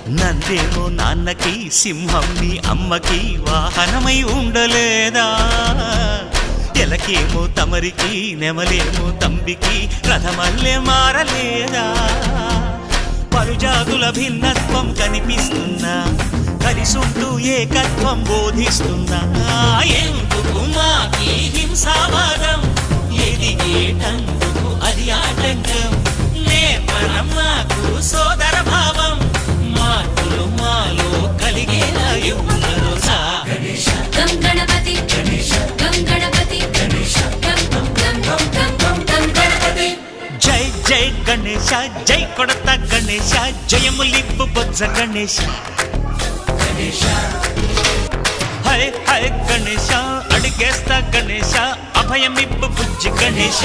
నందేమో నాన్నకి సింహం నీ అమ్మకి వాహనమై ఉండలేదా? ఎలకేమో తమరికి నెమలేమో తంబికి రథమల్లే మారలేదా? పరుజాతుల భిన్నత్వం కనిపిస్తున్నా, కలిసుంటూ ఏకత్వం బోధిస్తున్నా. ఎందుకు మాకి హింసావాదం, ఎదిగేటందుకు అది ఆటంకం. నేర్పరం మాకు సోదర భావం, మార్పులు మాలో కలిగేలా ఎవ్వరూ గణేశ గం గణపతి గణేశ గం గణపతి గణేశ గం గం గం గం గం గం గణపతి. జై జై గణేశ, జై కొడత గణేశ, జయములిప్పు బొజ్జ గణేశ. హై హై గణేశ, అడిగేస్తా గణేశ, అభయమిప్పు బుజ్జి గణేశ.